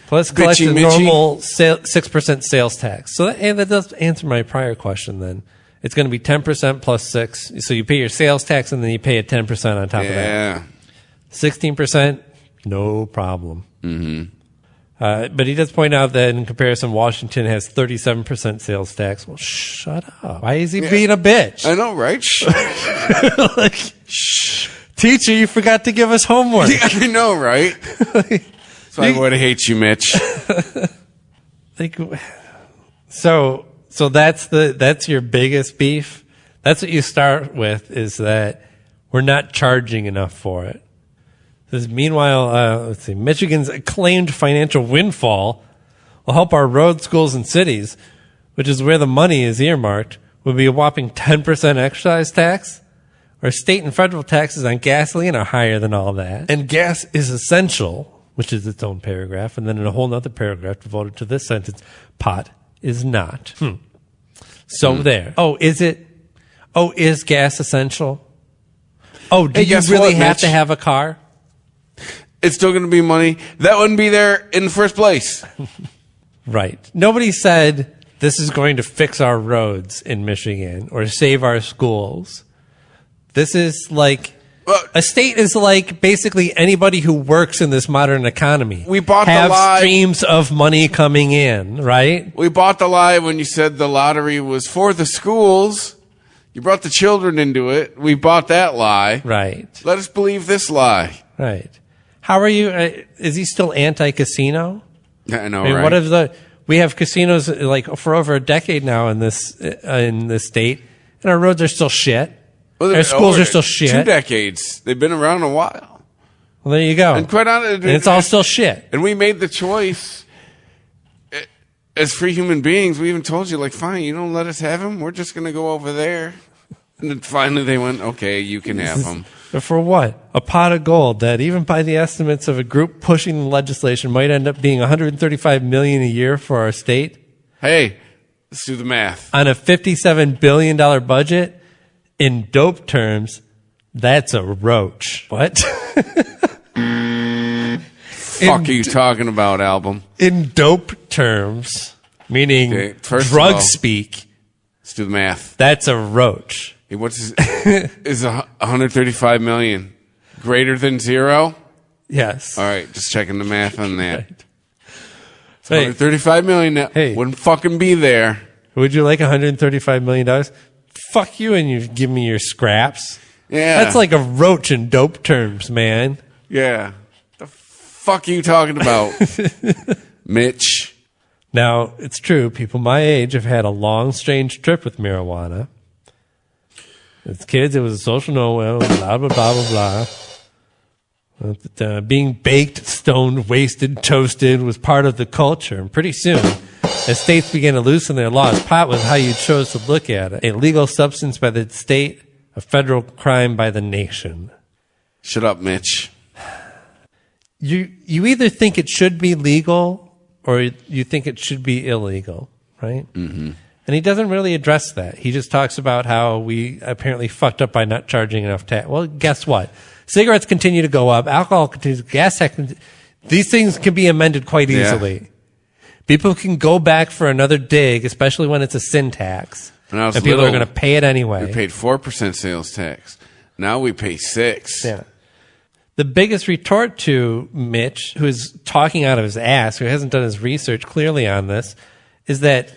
Plus collect the normal 6% sales tax. So that does answer my prior question then. It's going to be 10% plus 6. So you pay your sales tax and then you pay a 10% on top of that.
Yeah.
16%, no problem.
Mm-hmm.
But he does point out that in comparison, Washington has 37% sales tax. Well, shut up. Why is he being a bitch?
I know, right?
Shh. Teacher, you forgot to give us homework.
I know, right? So I would hate you, Mitch.
So that's your biggest beef. That's what you start with, is that we're not charging enough for it. Meanwhile, let's see, Michigan's acclaimed financial windfall will help our road, schools, and cities, which is where the money is earmarked, will be a whopping 10% excise tax. Our state and federal taxes on gasoline are higher than all that. And gas is essential, which is its own paragraph. And then in a whole other paragraph devoted to this sentence, pot is not. So there. Oh, is it? Oh, is gas essential? Oh, do you really have to have a car?
It's still going to be money. That wouldn't be there in the first place.
Right. Nobody said this is going to fix our roads in Michigan or save our schools. This is like, a state is like basically anybody who works in this modern economy.
We bought
have
the lie.
Streams of money coming in, right?
We bought the lie when you said the lottery was for the schools. You brought the children into it. We bought that lie.
Right.
Let us believe this lie.
Right. How are you? Is he still anti-casino?
I know,
I mean,
right?
what if we have casinos like for over a decade now in this state, and our roads are still shit.
Well,
our schools are still shit.
2 decades. They've been around a while.
Well, there you go.
And quite honestly,
and it's all still shit.
And we made the choice as free human beings. We even told you, like, fine, you don't let us have them. We're just going to go over there. And then finally they went, okay, you can have them.
For what? A pot of gold that, even by the estimates of a group pushing the legislation, might end up being $135 million a year for our state.
Hey, let's do the math.
On a $57 billion budget, in dope terms, that's a roach. What?
Fuck are you talking about, album?
In dope terms, meaning
Okay,
drug speak.
Let's do the math.
That's a roach.
Hey, what's his, is 135 million greater than 0?
Yes.
All right, just checking the math on that.
Right.
It's 135 million now.
Hey.
Wouldn't fucking be there.
Would you like $135 million? Fuck you and you give me your scraps.
Yeah.
That's like a roach in dope terms, man.
Yeah. The fuck are you talking about, Mitch?
Now, it's true. People my age have had a long, strange trip with marijuana. As kids, it was a social no-no, blah, blah, blah, blah, blah. Being baked, stoned, wasted, toasted was part of the culture. And pretty soon, as states began to loosen their laws, pot was how you chose to look at it. A legal substance by the state, a federal crime by the nation.
Shut up, Mitch.
You either think it should be legal or you think it should be illegal, right?
Mm-hmm.
And he doesn't really address that. He just talks about how we apparently fucked up by not charging enough tax. Well, guess what? Cigarettes continue to go up. Alcohol continues. Gas tax. These things can be amended quite easily. Yeah. People can go back for another dig, especially when it's a sin tax. And people are going to pay it anyway.
We paid 4% sales tax. Now we pay 6%.
Yeah. The biggest retort to Mitch, who is talking out of his ass, who hasn't done his research clearly on this, is that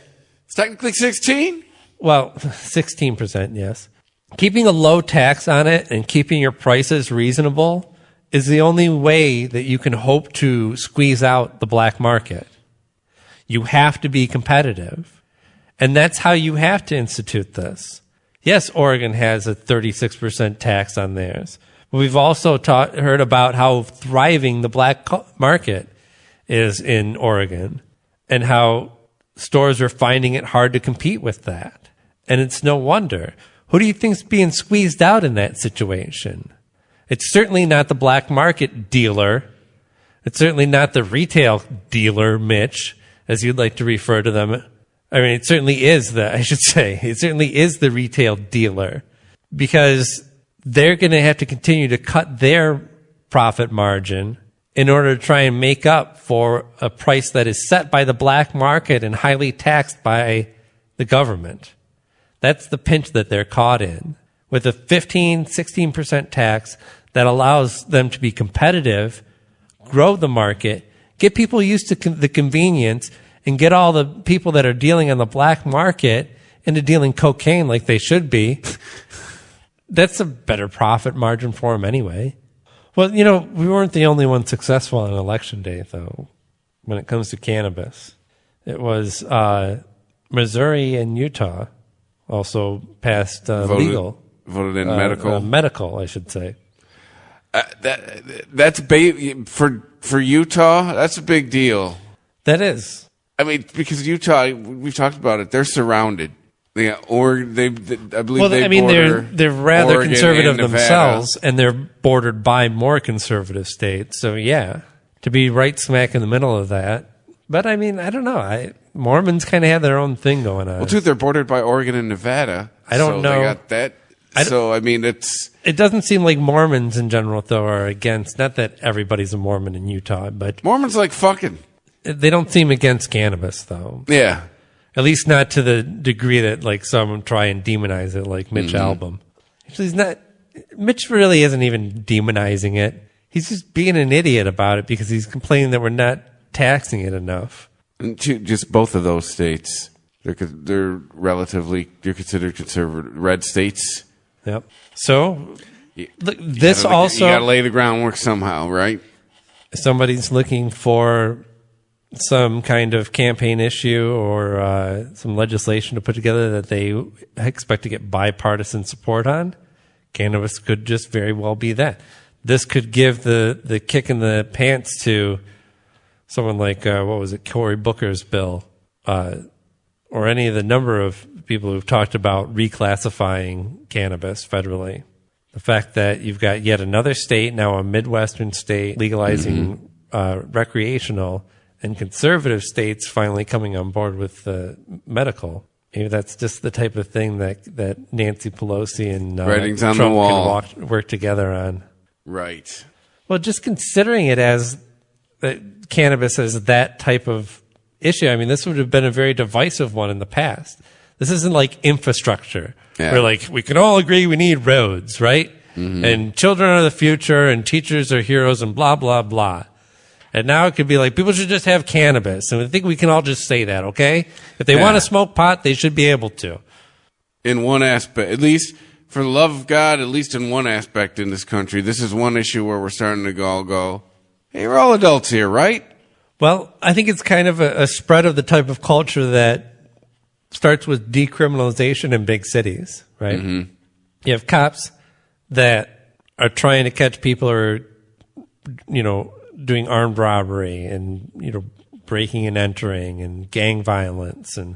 it's technically 16?
Well, 16%, yes. Keeping a low tax on it and keeping your prices reasonable is the only way that you can hope to squeeze out the black market. You have to be competitive. And that's how you have to institute this. Yes, Oregon has a 36% tax on theirs. But we've also heard about how thriving the black market is in Oregon and how stores are finding it hard to compete with that. And it's no wonder. Who do you think's being squeezed out in that situation? It's certainly not the black market dealer. It's certainly not the retail dealer, Mitch, as you'd like to refer to them. I mean, it certainly is it certainly is the retail dealer, because they're going to have to continue to cut their profit margin in order to try and make up for a price that is set by the black market and highly taxed by the government. That's the pinch that they're caught in, with a 16% tax that allows them to be competitive, grow the market, get people used to the convenience, and get all the people that are dealing on the black market into dealing cocaine like they should be. That's a better profit margin for them anyway. Well, we weren't the only ones successful on Election Day, though, when it comes to cannabis. It was Missouri and Utah also passed legal.
Voted in medical.
Medical, I should say.
That's for Utah, that's a big deal.
That is.
I mean, because Utah, we've talked about it, they're surrounded. Yeah, or I believe
they're rather
Oregon
conservative
and
themselves, and they're bordered by more conservative states. So yeah, to be right smack in the middle of that. But I mean, I don't know. Mormons kind of have their own thing going on.
Well, too, they're bordered by Oregon and Nevada.
I don't know.
They got that. So I mean, it
doesn't seem like Mormons in general, though, are against. Not that everybody's a Mormon in Utah, but
Mormons like fucking.
They don't seem against cannabis, though.
Yeah.
At least not to the degree that like some try and demonize it, like Mitch Albom. Actually, he's not. Mitch really isn't even demonizing it. He's just being an idiot about it because he's complaining that we're not taxing it enough.
And just both of those states, they're considered conservative red states.
Yep. So
you
also
gotta lay the groundwork somehow, right?
Somebody's looking for some kind of campaign issue or some legislation to put together that they expect to get bipartisan support on. Cannabis could just very well be that. This could give the kick in the pants to someone like, Cory Booker's bill, or any of the number of people who've talked about reclassifying cannabis federally. The fact that you've got yet another state, now a Midwestern state, legalizing recreational, and conservative states finally coming on board with medical. Maybe that's just the type of thing that Nancy Pelosi and Trump can work together on.
Right.
Well, just considering it as cannabis as that type of issue, I mean, this would have been a very divisive one in the past. This isn't like infrastructure. Yeah. Where like we can all agree we need roads, right? And children are the future and teachers are heroes and blah, blah, blah. And now it could be like, people should just have cannabis. And I think we can all just say that, okay? If they want to smoke pot, they should be able to.
In one aspect, at least for the love of God, at least in one aspect in this country, this is one issue where we're starting to go, hey, we're all adults here, right?
Well, I think it's kind of a spread of the type of culture that starts with decriminalization in big cities, right? You have cops that are trying to catch people who are, doing armed robbery and, breaking and entering and gang violence and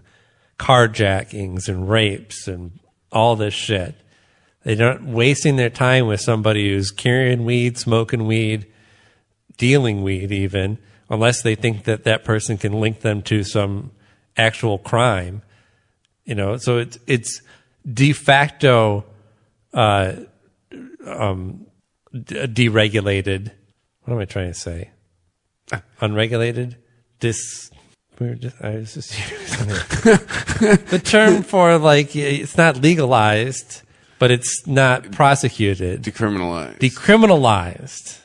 carjackings and rapes and all this shit. They're not wasting their time with somebody who's carrying weed, smoking weed, dealing weed even, unless they think that that person can link them to some actual crime. So it's de facto deregulated. What am I trying to say? Unregulated? I was just using it. The term for like, it's not legalized, but it's not prosecuted. Decriminalized.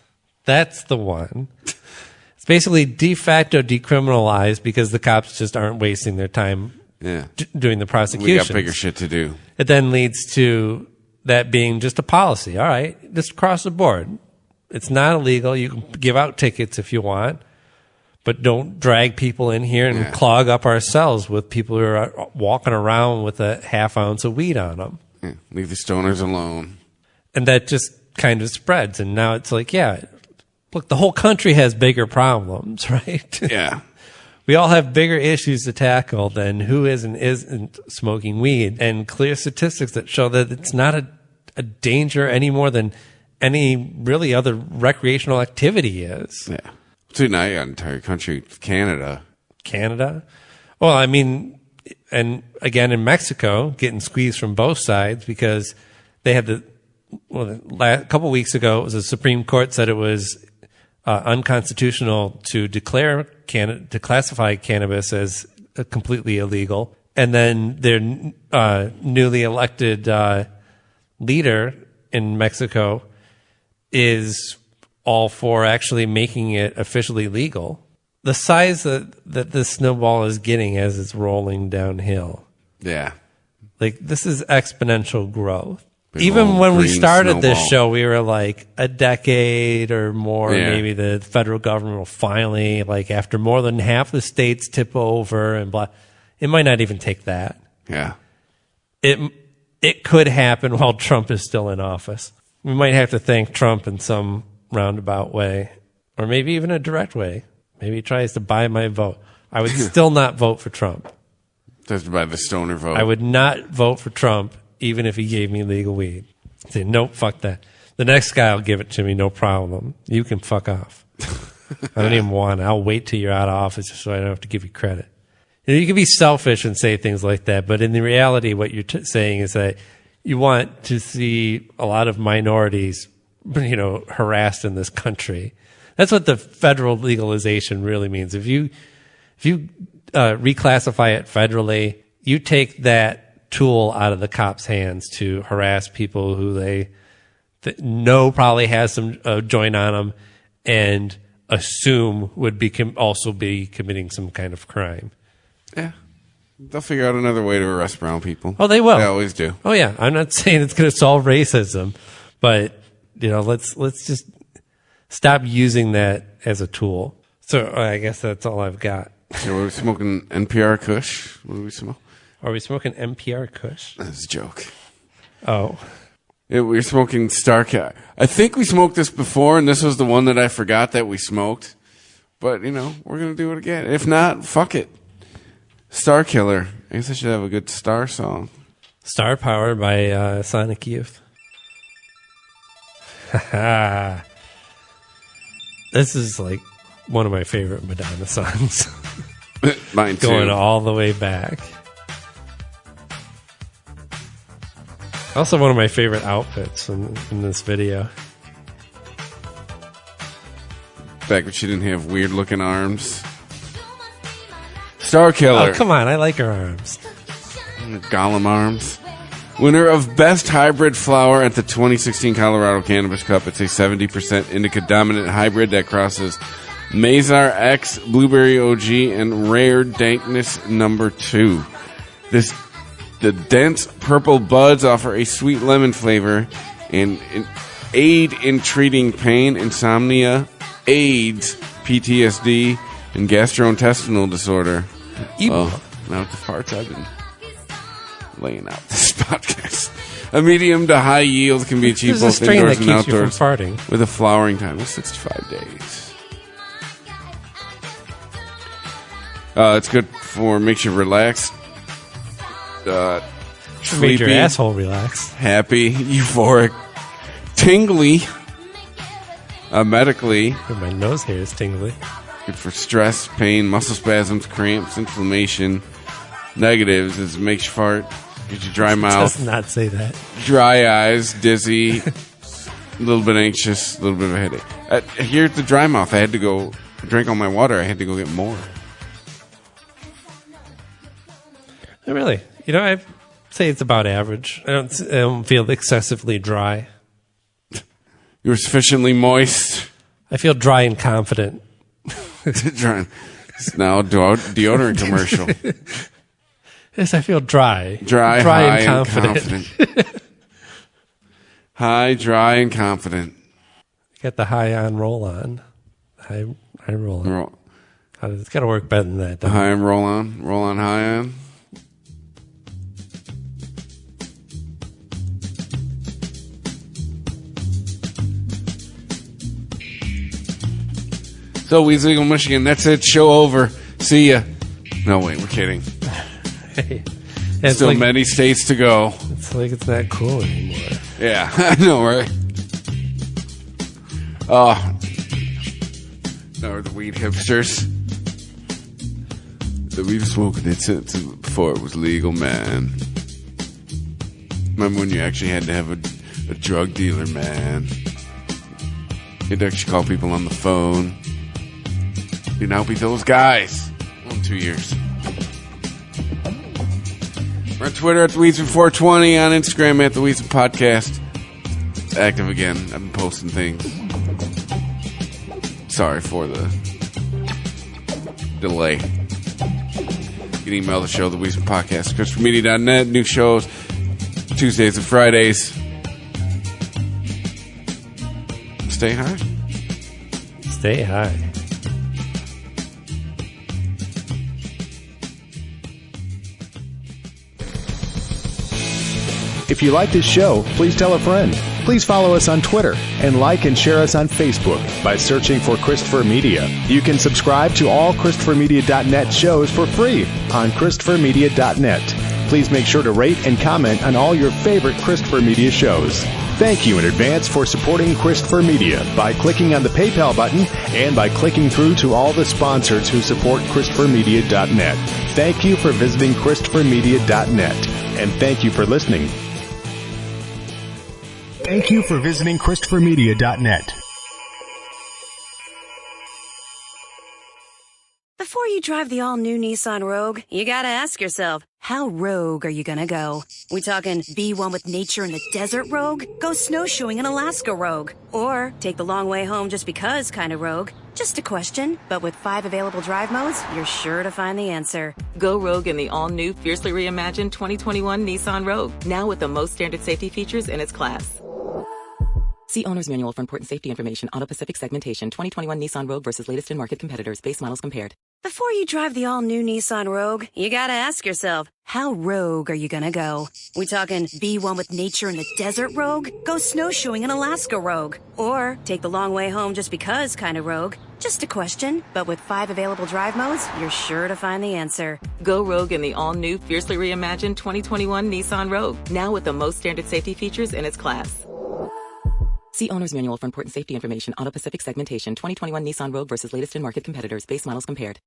That's the one. It's basically de facto decriminalized because the cops just aren't wasting their time doing the prosecution.
We got bigger shit to do.
It then leads to that being just a policy. All right, just across the board. It's not illegal. You can give out tickets if you want, but don't drag people in here and clog up our cells with people who are walking around with a half ounce of weed on them.
Yeah, leave the stoners alone.
And that just kind of spreads. And now it's like, look, the whole country has bigger problems, right?
Yeah.
We all have bigger issues to tackle than who is and isn't smoking weed, and clear statistics that show that it's not a danger any more than any really other recreational activity is.
Yeah. So now you got an entire country, Canada. Well, I mean, and again in Mexico, getting squeezed from both sides because they had a couple of weeks ago, it was the Supreme Court said it was unconstitutional to classify cannabis as completely illegal. And then their newly elected leader in Mexico is all for actually making it officially legal. The size that this snowball is getting as it's rolling downhill. Yeah.
Like, this is exponential growth. Even when we started this show, we were like a decade or more, maybe the federal government will finally, like after more than half the states tip over and blah. It might not even take that.
Yeah.
It could happen while Trump is still in office. We might have to thank Trump in some roundabout way, or maybe even a direct way. Maybe he tries to buy my vote. I would still not vote for Trump.
Just to buy the stoner vote.
I would not vote for Trump even if he gave me legal weed. I'd say, nope, fuck that. The next guy will give it to me, no problem. You can fuck off. I don't even want it. I'll wait till you're out of office just so I don't have to give you credit. You can be selfish and say things like that, but in the reality, what you're saying is that you want to see a lot of minorities, harassed in this country. That's what the federal legalization really means. If you if you reclassify it federally, you take that tool out of the cops' hands to harass people who they know probably has some joint on them and assume would be also be committing some kind of crime.
Yeah. They'll figure out another way to arrest brown people.
Oh, they will.
They always do.
Oh, yeah. I'm not saying it's going to solve racism, but, let's just stop using that as a tool. So I guess that's all I've got.
So we're smoking NPR Kush. What do we smoke?
Are we smoking NPR Kush?
That's a joke.
Oh.
We're smoking Starkiller. I think we smoked this before, and this was the one that I forgot that we smoked. But, we're going to do it again. If not, fuck it. Starkiller. I guess I should have a good Star song.
Star Power by Sonic Youth. This is like one of my favorite Madonna songs.
Mine too.
Going all the way back. Also one of my favorite outfits in this video.
Back when she didn't have weird looking arms. Starkiller.
Oh, come on. I like her arms.
Gollum arms. Winner of Best Hybrid Flower at the 2016 Colorado Cannabis Cup. It's a 70% indica dominant hybrid that crosses Mazar X, Blueberry OG, and Rare Dankness No. 2. The dense purple buds offer a sweet lemon flavor and aid in treating pain, insomnia, AIDS, PTSD, and gastrointestinal disorder. Oh, now with the farts I've been laying out this podcast. A medium to high yield can be achieved both indoors and outdoors with a flowering time of 65 days. It's good for makes you relaxed, sleepy,
make your asshole relax,
happy, euphoric, tingly, medically.
My nose hair is tingly.
Good for stress, pain, muscle spasms, cramps, inflammation. Negatives is it makes you fart, gives you dry mouth.
Does not say that.
Dry eyes, dizzy, a little bit anxious, a little bit of a headache. Here at the dry mouth, I had to go drink all my water. I had to go get more.
Really? I say it's about average. I don't feel excessively dry.
You're sufficiently moist.
I feel dry and confident.
It's now a deodorant commercial.
Yes, I feel dry.
Dry, high,
and confident.
High, dry, and confident.
Got the high on, roll on. High roll on. It's got to work better than that.
High and roll on, high on. So, Weezeagle, Michigan, that's it. Show over. See ya. No, wait, we're kidding.
Hey,
still many states to go.
It's like it's not cool anymore.
Yeah, I know, right? Oh. No, the weed hipsters. The weed smoking it since before it was legal, man. Remember when you actually had to have a drug dealer, man? You'd actually call people on the phone. You now be those guys. Well, 2 years. We're on Twitter at TheWeezer420, on Instagram at The Weezer Podcast. It's active again. I've been posting things. Sorry for the delay. You can email the show, The Weezer Podcast, ChristopherMedia.net. New shows Tuesdays and Fridays. Stay high.
Stay high.
If you like this show, please tell a friend. Please follow us on Twitter and like and share us on Facebook by searching for Christopher Media. You can subscribe to all ChristopherMedia.net shows for free on ChristopherMedia.net. Please make sure to rate and comment on all your favorite Christopher Media shows. Thank you in advance for supporting Christopher Media by clicking on the PayPal button and by clicking through to all the sponsors who support ChristopherMedia.net. Thank you for visiting ChristopherMedia.net, and thank you for listening. Thank you for visiting ChristopherMedia.net.
The Before you drive the all-new Nissan Rogue, you gotta ask yourself, how rogue are you gonna go? We talking be one with nature in the desert rogue? Go snowshoeing in Alaska rogue? Or take the long way home just because kind of rogue? Just a question, but with 5 available drive modes, you're sure to find the answer.
Go rogue in the all-new, fiercely reimagined 2021 Nissan Rogue, now with the most standard safety features in its class. See Owner's Manual for important safety information. Auto Pacific segmentation. 2021 Nissan Rogue versus latest in market competitors. Base models compared.
Before you drive the all-new Nissan Rogue, you gotta ask yourself, how rogue are you gonna go? We talking be one with nature in the desert rogue? Go snowshoeing in Alaska rogue? Or take the long way home just because kind of rogue? Just a question, but with 5 available drive modes, you're sure to find the answer.
Go rogue in the all-new, fiercely reimagined 2021 Nissan Rogue, now with the most standard safety features in its class. See Owner's Manual for important safety information. Auto Pacific segmentation. 2021 Nissan Rogue versus latest in market competitors. Base models compared.